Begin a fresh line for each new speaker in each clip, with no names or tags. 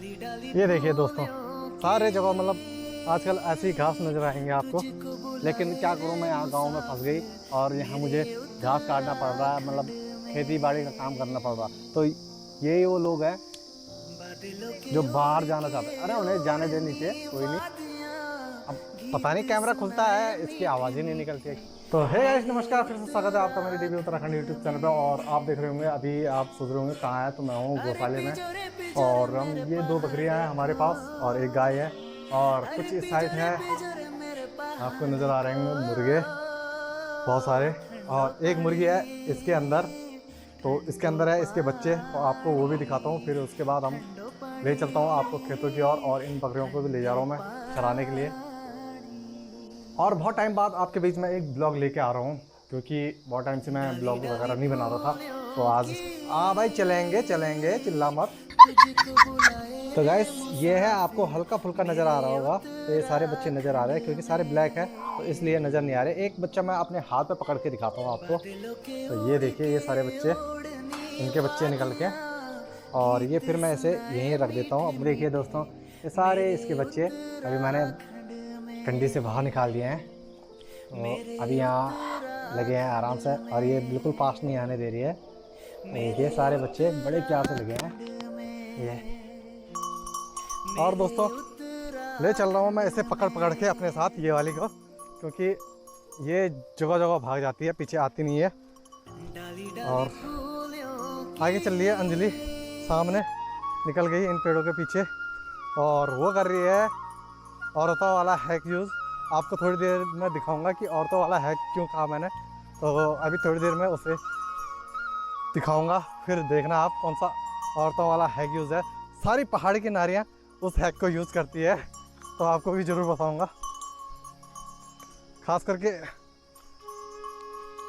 ये देखिए दोस्तों, सारे जगह मतलब आजकल ऐसी घास नजर आएंगे आपको। लेकिन क्या करूँ, मैं यहाँ गांव में फंस गई और यहाँ मुझे घास काटना पड़ रहा है, मतलब खेती बाड़ी का काम करना पड़ रहा। तो यही वो लोग हैं जो बाहर जाना चाहते हैं। अरे उन्हें जाने दे नीचे, कोई नहीं। अब पता नहीं कैमरा खुलता है, इसकी आवाज़ ही नहीं निकलती है। तो हे गाइस, नमस्कार, फिर से स्वागत है आपका मेरे डीबी उत्तराखंड यूट्यूब चैनल पे। और आप देख रहे होंगे, अभी आप सोच रहे होंगे कहाँ है, तो मैं हूँ गौशाले में। और हम ये दो बकरियां हैं हमारे पास और एक गाय है। और कुछ इस साइड है, आपको नज़र आ रहे होंगे मुर्गे बहुत सारे। और एक मुर्गी है इसके अंदर, तो इसके अंदर है इसके बच्चे, तो आपको वो भी दिखाता हूँ। फिर उसके बाद हम ले चलता हूँ आपको खेतों की ओर, और इन बकरियों को भी ले जा रहा हूँ मैं चराने के लिए। और बहुत टाइम बाद आपके बीच में एक ब्लॉग लेके आ रहा हूँ, क्योंकि बहुत टाइम से मैं ब्लॉग वगैरह नहीं बना रहा था। तो आज भाई चलेंगे चलेंगे, चिल्ला मत। तो गाइस, ये है, आपको हल्का फुल्का नज़र आ रहा होगा, तो ये सारे बच्चे नज़र आ रहे हैं क्योंकि सारे ब्लैक है, तो इसलिए नज़र नहीं आ रहे। एक बच्चा मैं अपने हाथ पे पकड़ के दिखाता हूँ आपको। तो ये देखिए, ये सारे बच्चे, इनके बच्चे निकल के, और ये फिर मैं इसे यहीं रख देता हूँ। अब देखिए दोस्तों, ये सारे इसके बच्चे अभी मैंने कंडी से बाहर निकाल दिए हैं, तो अभी यहाँ लगे हैं आराम से, और ये बिल्कुल पास नहीं आने दे रही है। तो देखिए सारे बच्चे बड़े प्यार से लगे हैं ये। और दोस्तों, ले चल रहा हूँ मैं इसे पकड़ पकड़ के अपने साथ, ये वाली को, क्योंकि ये जगह जगह भाग जाती है, पीछे आती नहीं है। और आगे चल रही है अंजलि, सामने निकल गई इन पेड़ों के पीछे, और वो कर रही है औरतों वाला हैक यूज़। आपको थोड़ी देर में दिखाऊंगा कि औरतों वाला हैक क्यों कहा मैंने, तो अभी थोड़ी देर में उसे दिखाऊंगा, फिर देखना आप कौन सा औरतों वाला हैक यूज़ है। सारी पहाड़ी की नारियाँ उस हैक को यूज़ करती है, तो आपको भी ज़रूर बताऊंगा। खास करके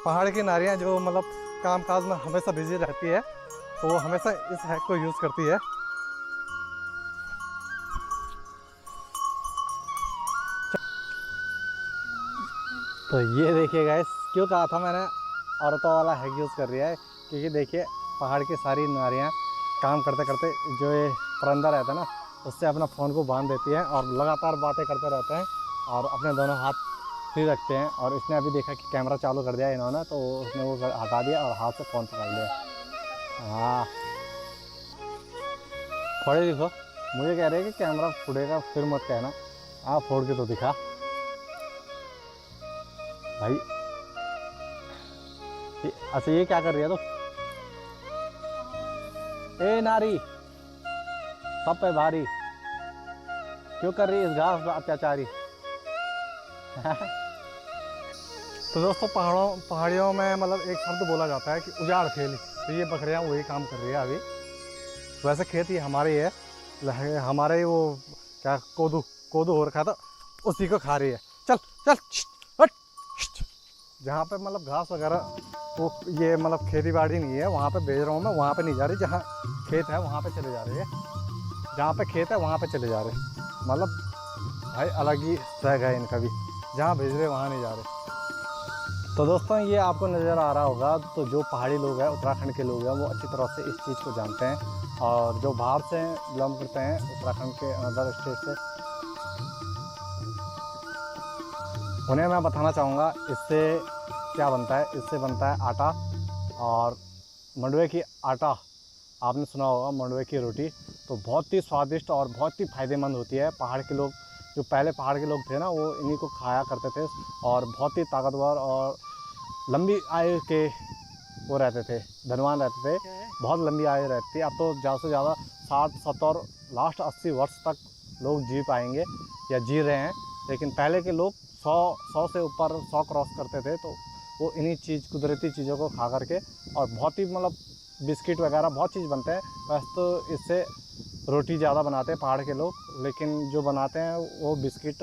पहाड़ की नारियाँ जो मतलब काम काज में हमेशा बिजी रहती है, तो वो हमेशा इस हैक को यूज़ करती है। तो ये देखिए गाइस, क्यों कहा था मैंने औरतों वाला हैक यूज़ कर रही है, क्योंकि देखिए पहाड़ की सारी नारियाँ काम करते करते जो ये परिंदा रहता है ना, उससे अपना फ़ोन को बांध देती है और लगातार बातें करते रहते हैं, और अपने दोनों हाथ फ्री रखते हैं। और इसने अभी देखा कि कैमरा चालू कर दिया इन्होंने, तो उसने वो हटा दिया और हाथ से फ़ोन पकड़ लिया। हाँ, फोड़े दिखो, मुझे कह रहे हैं कि कैमरा फोड़ेगा, फिर मत कहना। आप फोड़ के तो दिखा भाई। अच्छा, ये क्या कर रही है तो? ए नारी, सब पे भारी, क्यों कर रही है इस घास पर अत्याचारी? तो दोस्तों, पहाड़ियों में मतलब एक शब्द बोला जाता है कि उजाड़ खेल, तो ये बकरियां वही काम कर रही है अभी। वैसे खेत ये हमारे ही है, हमारे ही वो क्या कोदू कोदू हो रखा था, उसी को खा रही है। चल चल, हट, जहाँ पे मतलब घास वगैरह, वो ये मतलब खेती बाड़ी नहीं है, वहाँ पे भेज रहा हूँ मैं, वहाँ पे नहीं जा रही। जहाँ खेत है वहाँ पे चले जा रही है, जहाँ पे खेत है वहाँ पे चले जा रहे, मतलब भाई अलग ही स्वैग है इनका भी, जहाँ भेज रहे वहाँ नहीं जा रहे। तो दोस्तों, ये आपको नज़र आ रहा होगा, तो जो पहाड़ी लोग हैं, उत्तराखंड के लोग हैं, वो अच्छी तरह से इस चीज़ को जानते हैं। और जो बाहर से बिलोंग करते हैं उत्तराखंड के अदर स्टेट से, उन्हें मैं बताना चाहूँगा इससे क्या बनता है। इससे बनता है आटा, और मंडुवे की आटा आपने सुना होगा, मंडुवे की रोटी, तो बहुत ही स्वादिष्ट और बहुत ही फ़ायदेमंद होती है। पहाड़ के लोग, जो पहले पहाड़ के लोग थे ना, वो इन्हीं को खाया करते थे, और बहुत ही ताकतवर और लंबी आयु के वो रहते थे, धनवान रहते थे, बहुत लंबी आयु रहती है। अब तो ज़्यादा से ज़्यादा 60-70, लास्ट 80 वर्ष तक लोग जी पाएंगे या जी रहे हैं। लेकिन पहले के लोग 100 से ऊपर 100 क्रॉस करते थे, तो वो इन्हीं कुदरती चीज़ों को खा करके, और बहुत ही मतलब बिस्किट वगैरह बहुत चीज़ बनते हैं। वैसे तो इससे रोटी ज़्यादा बनाते हैं पहाड़ के लोग, लेकिन जो बनाते हैं वो बिस्किट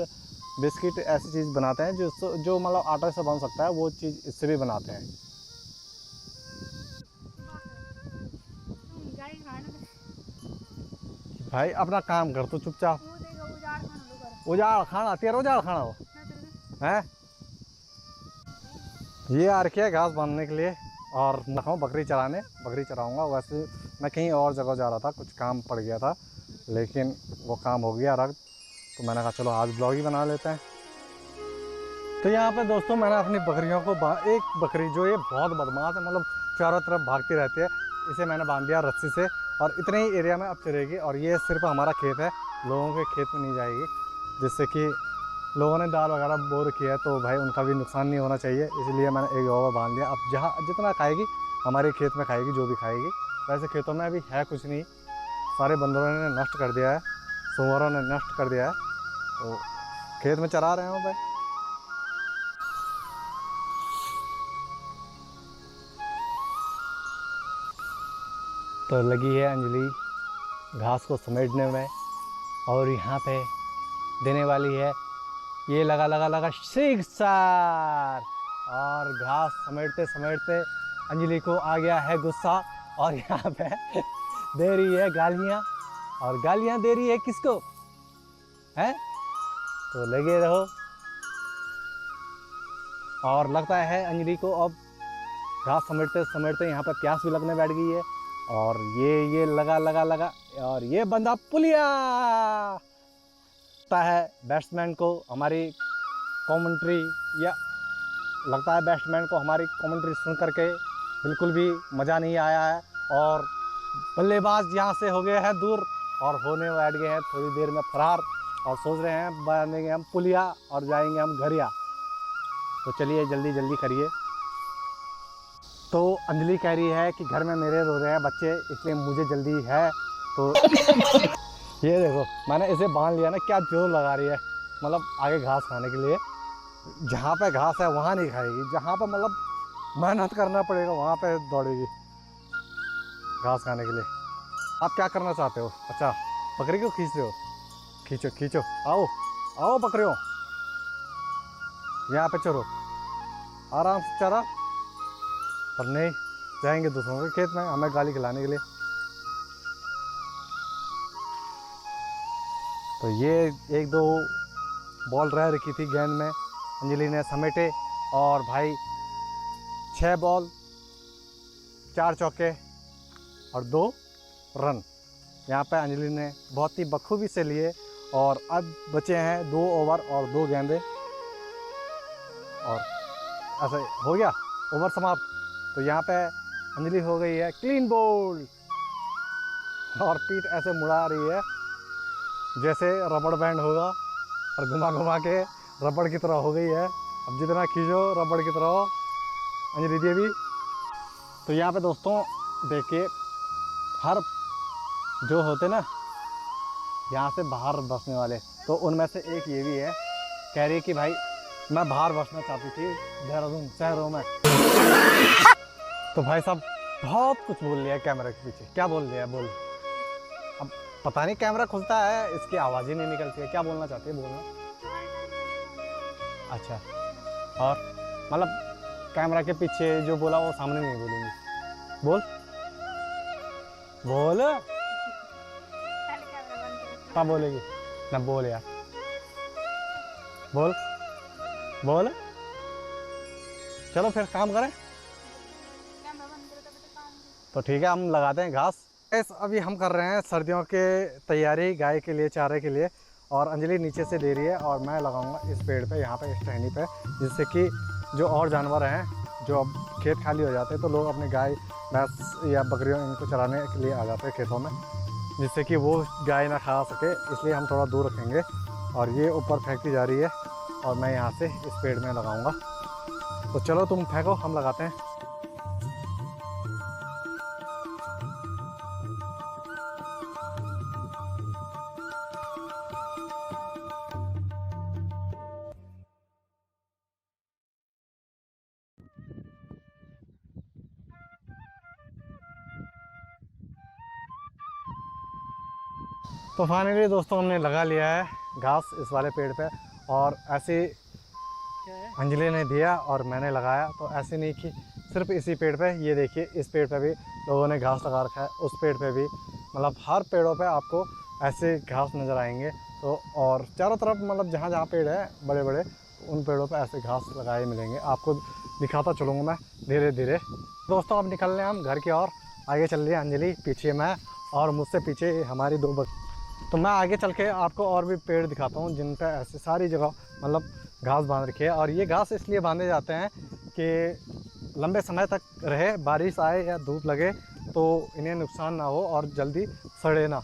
ऐसी चीज़ बनाते हैं जो मतलब आटा से बन सकता है, वो चीज़ इससे भी बनाते हैं। भाई अपना काम कर, तो चुपचाप। उजाड़ खाना तेरा, उजाड़ खाना हो है। ये आ रखी है घास बांधने के लिए, और मैं बकरी चराने, बकरी चराऊँगा। वैसे मैं कहीं और जगह जा रहा था, कुछ काम पड़ गया था, लेकिन वो काम हो गया रद्द, तो मैंने कहा चलो आज ब्लॉग ही बना लेते हैं। तो यहाँ पे दोस्तों मैंने अपनी बकरियों को एक बकरी जो ये बहुत बदमाश है, मतलब चारों तरफ भागती रहती है, इसे मैंने बांध दिया रस्सी से और इतने ही एरिया में अब चलेगी। और ये सिर्फ हमारा खेत है, लोगों के खेत में नहीं जाएगी, जिससे कि लोगों ने दाल वगैरह बो रखी है तो भाई उनका भी नुकसान नहीं होना चाहिए, इसलिए मैंने एक जगह बांध दिया। अब जहाँ जितना खाएगी हमारे खेत में खाएगी, जो भी खाएगी। वैसे खेतों में अभी है कुछ नहीं, सारे बंदरों ने नष्ट कर दिया है, सुअरों ने नष्ट कर दिया है, तो खेत में चरा रहे हैं भाई। तो लगी है अंजलि घास को समेटने में, और यहाँ पे देने वाली है ये लगा सिक्सर। और घास समेटते समेटते अंजलि को आ गया है गुस्सा, और यहाँ पे दे रही है गालियाँ, और गालियाँ दे रही है किसको है। तो लगे रहो। और लगता है अंजलि को अब घास समेटते समेटते यहाँ पे प्यास भी लगने बैठ गई है, और ये लगा और ये बंदा पुलिया लगता है बैट्समैन को हमारी कमेंट्री, या लगता है बैट्समैन को हमारी कमेंट्री सुन करके बिल्कुल भी मज़ा नहीं आया है, और बल्लेबाज यहाँ से हो गए हैं दूर और होने बैठ गए हैं थोड़ी देर में फरार, और सोच रहे हैं बनेंगे हम पुलिया और जाएंगे हम घरिया। तो चलिए जल्दी जल्दी करिए। तो अंजलि कह रही है कि घर में मेरे रो रहे हैं बच्चे, इसलिए मुझे जल्दी है। तो ये देखो मैंने इसे बांध लिया ना, क्या जोर लगा रही है, मतलब आगे घास खाने के लिए। जहाँ पे घास है वहाँ नहीं खाएगी, जहाँ पे मतलब मेहनत करना पड़ेगा वहाँ पे दौड़ेगी घास खाने के लिए। आप क्या करना चाहते हो? अच्छा बकरी को खींच रहे हो, खींचो खींचो, आओ आओ बकरियों, यहाँ पे चलो आराम से चरा। पर नहीं, जाएंगे दूसरों के खेत में हमें गाली खिलाने के लिए। तो ये एक दो बॉल रह रखी थी गेंद में, अंजलि ने समेटे, और भाई 6 बॉल 4 चौके और 2 रन यहाँ पे अंजलि ने बहुत ही बखूबी से लिए। और अब बचे हैं 2 ओवर और 2 गेंदे, और ऐसे हो गया ओवर समाप्त। तो यहाँ पे अंजलि हो गई है क्लीन बोल्ड, और पीठ ऐसे मुड़ा रही है जैसे रबड़ बैंड होगा, और घुमा घुमा के रबड़ की तरह हो गई है। अब जितना खींचो रबड़ की तरह हो अंजलि देवी। तो यहाँ पे दोस्तों देखिए, हर जो होते ना यहाँ से बाहर बसने वाले, तो उनमें से एक ये भी है, कह रही कि भाई मैं बाहर बसना चाहती थी देहरादून शहरों में। तो भाई साहब बहुत कुछ बोल लिया कैमरे के पीछे, क्या बोल लिया बोल। अब पता नहीं कैमरा खुलता है इसकी आवाज़ ही नहीं निकलती है, क्या बोलना चाहती है बोलना। अच्छा, और मतलब कैमरा के पीछे जो बोला वो सामने नहीं बोलूँगी, बोल बोल क्या बोलेगी ना, बोल यार बोल बोल। चलो फिर काम करें, तो ठीक है हम लगाते हैं घास। अभी हम कर रहे हैं सर्दियों के तैयारी गाय के लिए, चारे के लिए, और अंजलि नीचे से दे रही है, और मैं लगाऊंगा इस पेड़ पे, यहाँ पे इस टहनी पे, जिससे कि जो और जानवर हैं जो अब खेत खाली हो जाते हैं तो लोग अपने गाय भैंस या बकरियों इनको चराने के लिए आ जाते हैं खेतों में, जिससे कि वो गाय ना खा सके, इसलिए हम थोड़ा दूर रखेंगे। और ये ऊपर फेंकती जा रही है, और मैं यहाँ से इस पेड़ में लगाऊंगा। तो चलो तुम फेंको, हम लगाते हैं। तो फाइनली दोस्तों हमने लगा लिया है घास इस वाले पेड़ पे, और ऐसे अंजलि ने दिया और मैंने लगाया। तो ऐसे नहीं कि सिर्फ इसी पेड़ पे, ये देखिए इस पेड़ पे भी लोगों ने घास लगा रखा है, उस पेड़ पे भी, मतलब हर पेड़ों पे आपको ऐसे घास नज़र आएंगे। तो और चारों तरफ मतलब जहाँ जहाँ पेड़ है बड़े बड़े, उन पेड़ों पे ऐसे घास लगाए मिलेंगे, आपको दिखाता चलूँगा मैं धीरे धीरे। दोस्तों अब निकल रहे हैं हम घर की ओर, आगे चल रही है अंजलि, पीछे मैं, और मुझसे पीछे हमारी 2 तो मैं आगे चल के आपको और भी पेड़ दिखाता हूँ जिन पे ऐसे सारी जगह मतलब घास बांध रखी है। और ये घास इसलिए बांधे जाते हैं कि लंबे समय तक रहे, बारिश आए या धूप लगे तो इन्हें नुकसान ना हो और जल्दी सड़े ना।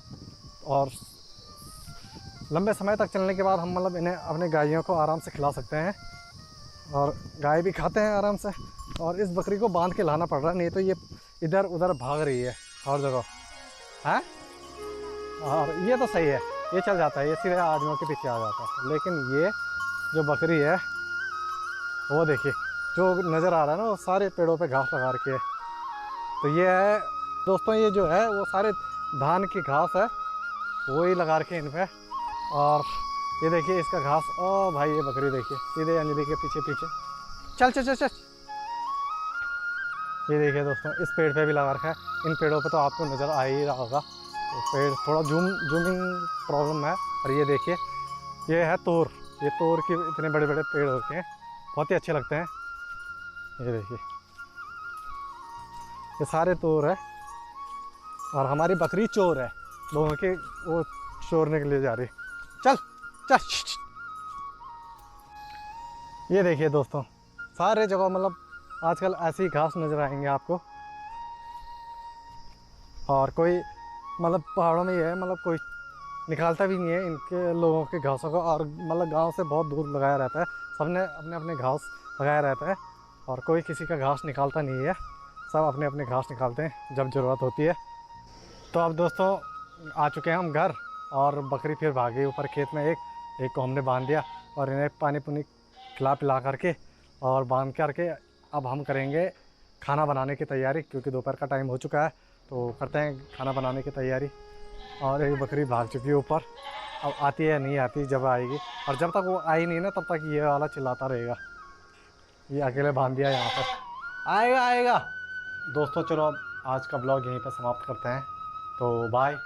और लंबे समय तक चलने के बाद हम मतलब इन्हें अपने गायों को आराम से खिला सकते हैं और गाय भी खाते हैं आराम से। और इस बकरी को बांध के लाना पड़ रहा है, नहीं तो ये इधर उधर भाग रही है हर जगह है। और ये तो सही है, ये चल जाता है, ये सीधे आदमियों के पीछे आ जाता है। लेकिन ये जो बकरी है वो देखिए, जो नज़र आ रहा है ना वो सारे पेड़ों पे घास लगा रखी है। तो ये है दोस्तों, ये जो है वो सारे धान की घास है, वही लगा रखे इन पे। और ये देखिए इसका घास, ओ भाई ये बकरी देखिए सीधे अंजलि के पीछे पीछे चल चल चल चल। ये देखिए दोस्तों, इस पेड़ पे भी लगा रखा है। इन पेड़ों पे तो आपको नज़र आ ही रहा होगा, तो पेड़ थोड़ा जूमिंग प्रॉब्लम है। और ये देखिए ये है तोर, ये तोर के इतने बड़े बड़े पेड़ होते हैं, बहुत ही अच्छे लगते हैं। ये देखिए ये सारे तोर है। और हमारी बकरी चोर है, लोगों के वो चोरने के लिए जा रही। चल चल। ये देखिए दोस्तों, सारे जगह मतलब आजकल ऐसी घास नज़र आएंगे आपको। और कोई मतलब पहाड़ों में ये है, मतलब कोई निकालता भी नहीं है इनके लोगों के घासों को। और मतलब गांव से बहुत दूर लगाया रहता है, सबने अपने अपने घास लगाया रहता है और कोई किसी का घास निकालता नहीं है, सब अपने अपने घास निकालते हैं जब ज़रूरत होती है। तो अब दोस्तों आ चुके हैं हम घर, और बकरी फिर भागी ऊपर खेत में। एक को हमने बांध दिया और इन्हें पानी पुनी खिला पिला करके और बांध करके अब हम करेंगे खाना बनाने की तैयारी, क्योंकि दोपहर का टाइम हो चुका है। तो करते हैं खाना बनाने की तैयारी। और एक बकरी भाग चुकी है ऊपर, अब आती है नहीं आती, जब आएगी। और जब तक वो आई नहीं ना तब तक ये वाला चिल्लाता रहेगा। ये अकेले बांध दिया यहाँ पर, आएगा आएगा। दोस्तों चलो अब आज का ब्लॉग यहीं पर समाप्त करते हैं, तो बाय।